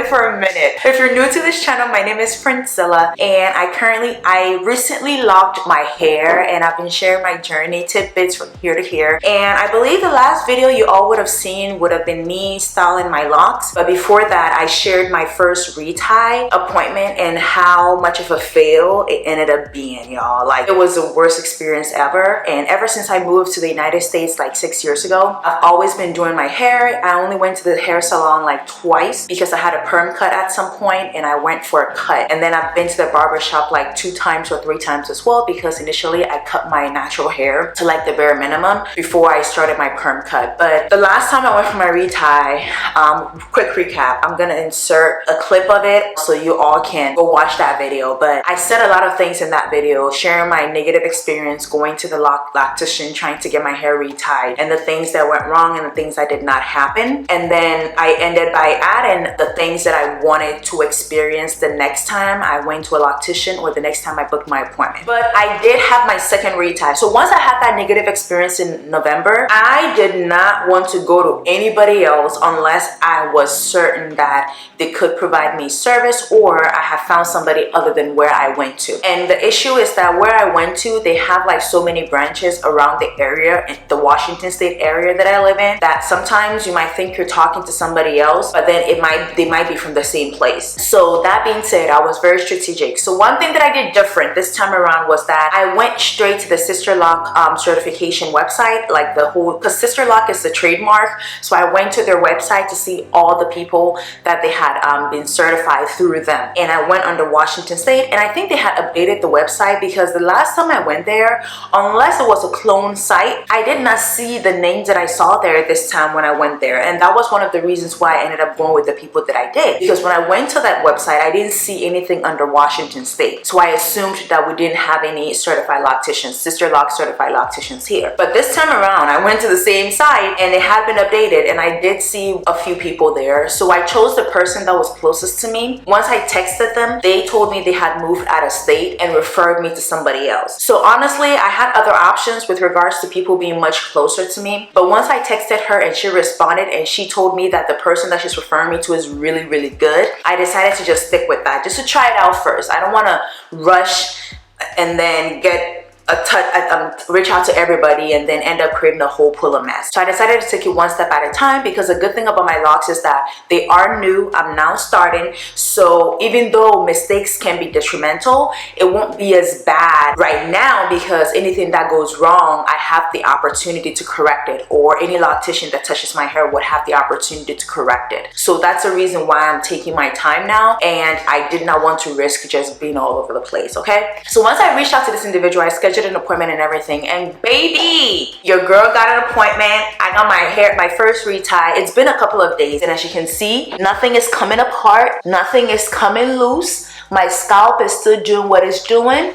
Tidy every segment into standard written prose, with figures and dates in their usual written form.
quiet for a minute. If you're new to this channel, my name is Priscilla, and I recently locked my hair, and I've been sharing my journey tidbits from here to here. And I believe the last video you all would have seen would have been me styling my locks, but before that I shared my first retie appointment and how much of a fail it ended up being, y'all. Like, it was the worst experience ever. And ever since I moved to the United States like 6 years ago, I've always been doing my hair. I only went to the hair salon like twice because I had a perm cut at some point and I went for a cut. And then I've been to the barber shop like 2 times or 3 times as well, because initially I cut my natural hair to like the bare minimum before I started my perm cut. But the last time I went for my retie, quick recap, I'm gonna insert a clip of it so you all can go watch that video. But I said a lot of things in that video, sharing my negative experience going to the loctician, trying to get my hair retied, and the things that went wrong and the things that did not happen. And then I ended by adding the things that I wanted to experience the next time I went to a loctician or the next time I booked my appointment. But I did have my second retie. So once I had that negative experience in November, I did not want to go to anybody else unless I was certain that they could provide me service or I have found somebody other than where I went to. And the issue is that where I went to, they have like so many branches around the area, in the Washington State area that I live in, that sometimes you might think you're talking to somebody else, but then they might be from the same place. So that being said, I was very strategic. So one thing that I did different this time around was that I went straight to the Sisterlock certification website, like the whole, because Sisterlock is the trademark. So I went to their website to see all the people that they had been certified through them. And I went under Washington State, and I think they had updated the website, because the last time I went there, unless it was a clone site, I did not see the names that I saw there this time when I went there. And that was one of the reasons why I ended up going with the people that I did, because when I went to that website, I didn't see anything under Washington State. So I assumed that we didn't have any certified locticians, Sisterlocks certified locticians here. But this time around, I went to the same site and it had been updated, and I did see a few people there. So I chose the person that was closest to me. Once I texted them, they told me they had moved out of state and referred me to somebody else. So honestly, I had other options with regards to people being much closer to me. But once I texted her and she responded and she told me that the person that she's referring me to is really, really good, I decided to just stick with that, just to try it out first. I don't want to rush and then get reach out to everybody and then end up creating a whole pool of mess. So I decided to take it one step at a time, because the good thing about my locks is that they are new. I'm now starting, so even though mistakes can be detrimental, it won't be as bad right now, because anything that goes wrong, I have the opportunity to correct it, or any loctician that touches my hair would have the opportunity to correct it. So that's the reason why I'm taking my time now, and I did not want to risk just being all over the place, okay? So once I reached out to this individual, I scheduled an appointment and everything, and baby, your girl got an appointment. I got my first retie. It's been a couple of days, and as you can see, nothing is coming apart, nothing is coming loose. My scalp is still doing what it's doing.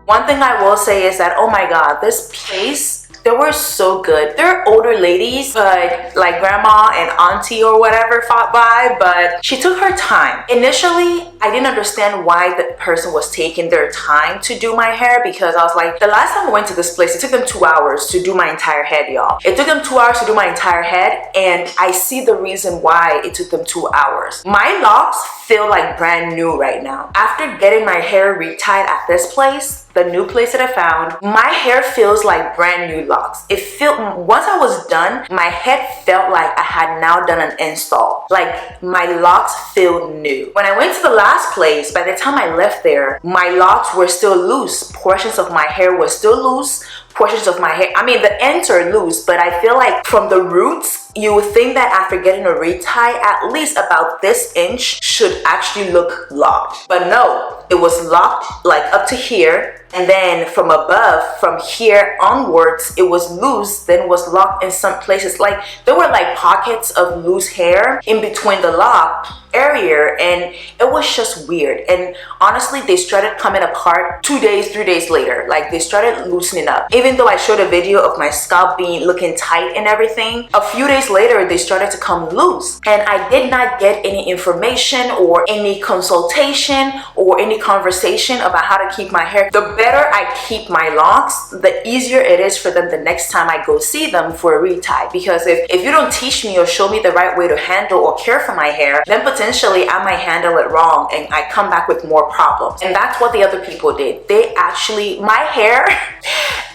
One thing I will say is that, oh my God, this place, they were so good. They're older ladies, but like grandma and auntie or whatever fought by, but she took her time. Initially, I didn't understand why the person was taking their time to do my hair, because I was like, the last time I went to this place, it took them 2 hours to do my entire head, y'all. It took them 2 hours to do my entire head, and I see the reason why it took them 2 hours. My locks feel like brand new right now. After getting my hair retied at this place, the new place that I found, my hair feels like brand new locks. It felt, once I was done, my head felt like I had now done an install. Like, my locks feel new. When I went to the last place, by the time I left there, my locks were still loose. Portions of my hair were still loose. Portions of my hair, I mean, the ends are loose, but I feel like from the roots, you would think that after getting a retie, at least about this inch should actually look locked. But no, it was locked like up to here. And then from above, from here onwards, it was loose, then was locked in some places. Like there were like pockets of loose hair in between the lock area, and it was just weird. And honestly, they started coming apart 2 days, 3 days later. Like they started loosening up. Even though I showed a video of my scalp being looking tight and everything, a few days later they started to come loose. And I did not get any information or any consultation or any conversation about how to keep my hair. The better I keep my locks, the easier it is for them the next time I go see them for a retie. Because if you don't teach me or show me the right way to handle or care for my hair, then potentially I might handle it wrong and I come back with more problems. And that's what the other people did. They actually, my hair,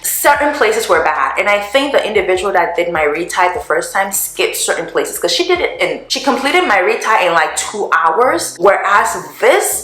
certain places were bad, and I think the individual that did my retie the first time skipped certain places because she did it and she completed my retie in like 2 hours, whereas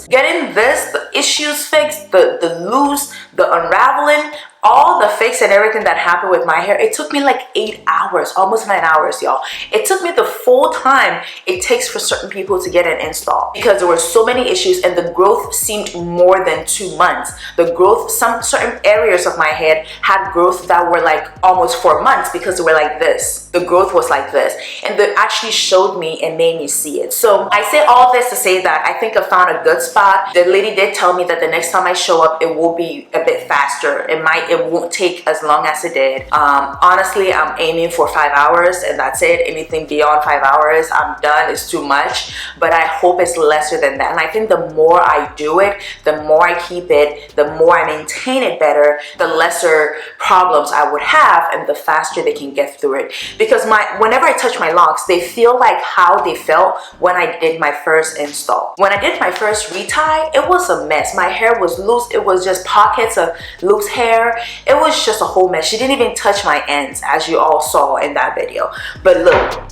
getting the issues fixed, the loose, the unraveling, all the fix and everything that happened with my hair, it took me like 8 hours, almost 9 hours, y'all. It took me the full time it takes for certain people to get an install because there were so many issues and the growth seemed more than 2 months. The growth, some certain areas of my head had growth that were like almost 4 months because they were like this. The growth was like this, and they actually showed me and made me see it. So I say all this to say that I think I found a good spot. The lady did tell me that the next time I show up, it will be a bit faster. It won't take as long as it did. Honestly, I'm aiming for 5 hours and that's it. Anything beyond 5 hours, I'm done. It's too much, but I hope it's lesser than that. And I think the more I do it, the more I keep it, the more I maintain it better, the lesser problems I would have and the faster they can get through it. Because whenever I touch my locks, they feel like how they felt when I did my first install. When I did my first retie, it was a mess. My hair was loose. It was just pockets of loose hair. It was just a whole mess. She didn't even touch my ends, as you all saw in that video. But look.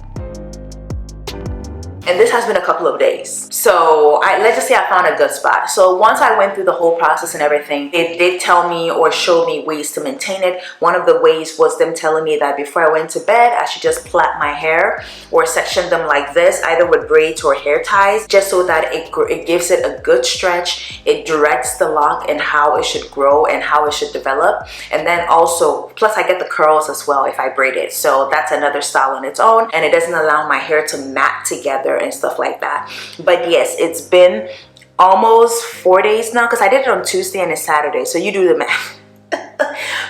And this has been a couple of days. So let's just say I found a good spot. So once I went through the whole process and everything, they did tell me or show me ways to maintain it. One of the ways was them telling me that before I went to bed, I should just plait my hair or section them like this, either with braids or hair ties, just so that it gives it a good stretch. It directs the lock and how it should grow and how it should develop. And then also, plus I get the curls as well if I braid it. So that's another style on its own, and it doesn't allow my hair to mat together and stuff like that. But yes, it's been almost 4 days now because I did it on Tuesday and it's Saturday, so you do the math.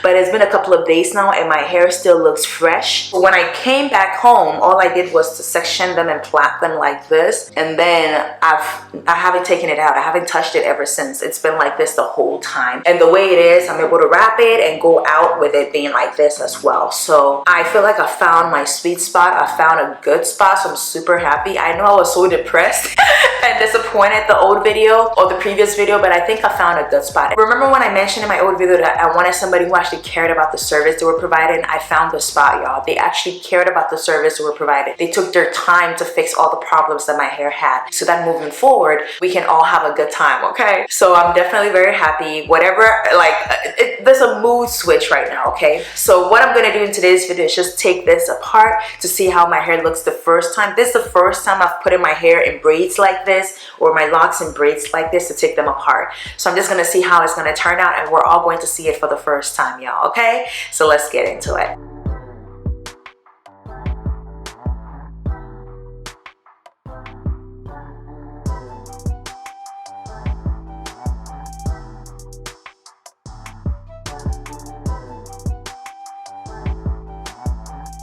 But it's been a couple of days now and my hair still looks fresh. When I came back home, all I did was to section them and plait them like this, and then I haven't taken it out. I haven't touched it ever since. It's been like this the whole time, and the way it is, I'm able to wrap it and go out with it being like this as well. So I feel like I found my sweet spot. I found a good spot, so I'm super happy. I know I was so depressed and disappointed the old video or the previous video, but I think I found a good spot. Remember when I mentioned in my old video that I wanted somebody who actually cared about the service they were providing? I found the spot, y'all. They actually cared about the service they were provided. They took their time to fix all the problems that my hair had, so that moving forward we can all have a good time, okay? So I'm definitely very happy. Whatever, like there's a mood switch right now, okay? So what I'm gonna do in today's video is just take this apart to see how my hair looks the first time. This is the first time I've put in my hair in braids like this, or my locks in braids like this, to take them apart. So I'm just gonna see how it's gonna turn out, and we're all going to see it for the first time, y'all, okay? So let's get into it.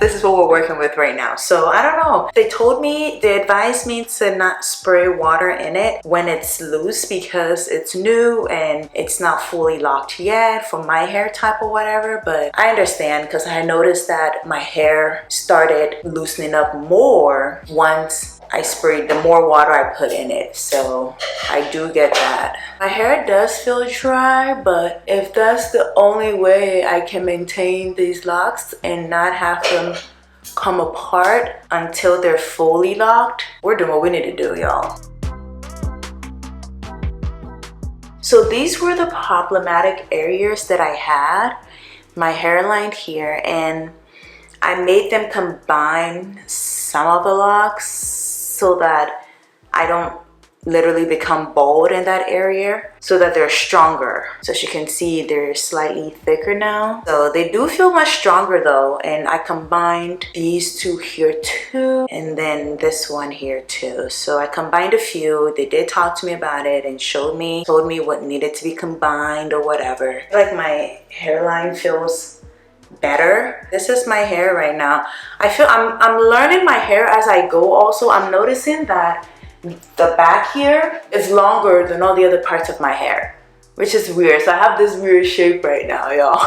This is what we're working with right now. So I don't know. They advised me to not spray water in it when it's loose because it's new and it's not fully locked yet for my hair type or whatever. But I understand because I noticed that my hair started loosening up more once I sprayed, the more water I put in it. So I do get that. My hair does feel dry, but if that's the only way I can maintain these locks and not have them come apart until they're fully locked, we're doing what we need to do, y'all. So these were the problematic areas that I had, my hairline here, and I made them combine some of the locks so that I don't literally become bald in that area so that they're stronger. So as you can see, they're slightly thicker now. So they do feel much stronger though. And I combined these two here too, and then this one here too. So I combined a few. They did talk to me about it and told me what needed to be combined or whatever. Like my hairline feels better. This is my hair right now. I feel I'm learning my hair as I go. Also, I'm noticing that the back here is longer than all the other parts of my hair, which is weird. So I have this weird shape right now, y'all.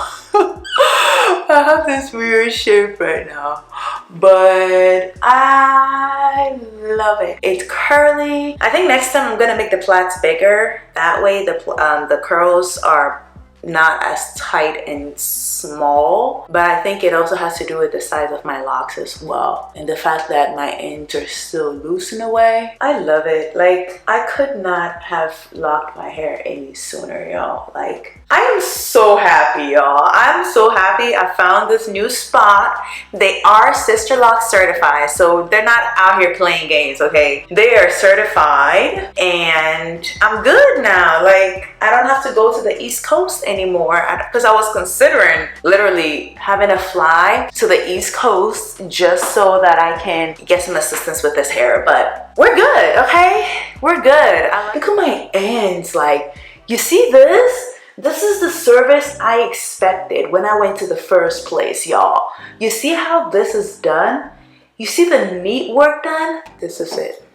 I have this weird shape right now, but I love it. It's curly. I think next time I'm gonna make the plaits bigger. That way the curls are not as tight and small, but I think it also has to do with the size of my locks as well, and the fact that my ends are still loose in a way. I love it. Like, I could not have locked my hair any sooner, y'all. Like, I am so happy, y'all. I'm so happy I found this new spot. They are Sisterlocks certified, so they're not out here playing games, okay? They are certified, and I'm good now. Like, I don't have to go to the East Coast anymore, because I was considering literally having to fly to the East Coast just so that I can get some assistance with this hair, but we're good, okay? We're good. Look at my ends. Like, you see this? This is the service I expected when I went to the first place, y'all. You see how this is done? You see the neat work done? This is it.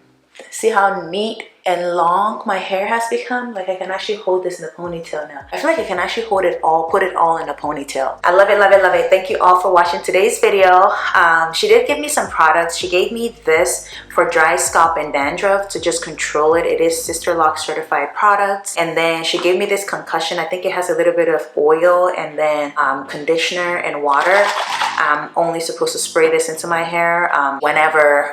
See how neat and long my hair has become? Like, I can actually hold this in a ponytail now. I feel like I can actually hold it all, put it all in a ponytail. I love it, love it, love it. Thank you all for watching today's video. She did give me some products. She gave me this for dry scalp and dandruff to just control it. It is Sisterlocks certified products. And then she gave me this concussion. I think it has a little bit of oil and then conditioner and water. I'm only supposed to spray this into my hair whenever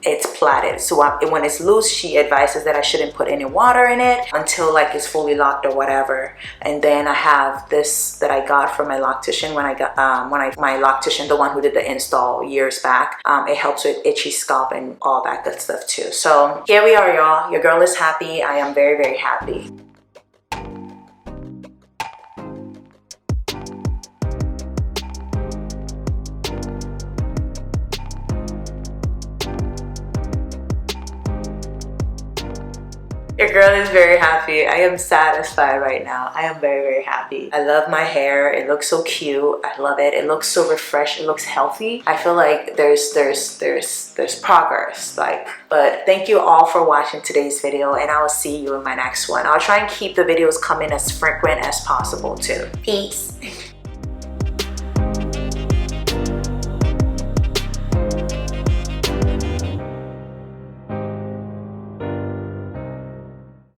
it's plaited. So when it's loose, she advises that I shouldn't put any water in it until like it's fully locked or whatever. And then I have this that I got from my loctician when I got my loctician, the one who did the install years back. It helps with itchy scalp and all that good stuff too. So here we are, y'all. Your girl is happy. I am very, very happy. Your girl is very happy. I am satisfied right now. I am very, very happy. I love my hair. It looks so cute. I love it. It looks so refreshed. It looks healthy. I feel like there's progress. Like, but thank you all for watching today's video, and I will see you in my next one. I'll try and keep the videos coming as frequent as possible too. Peace.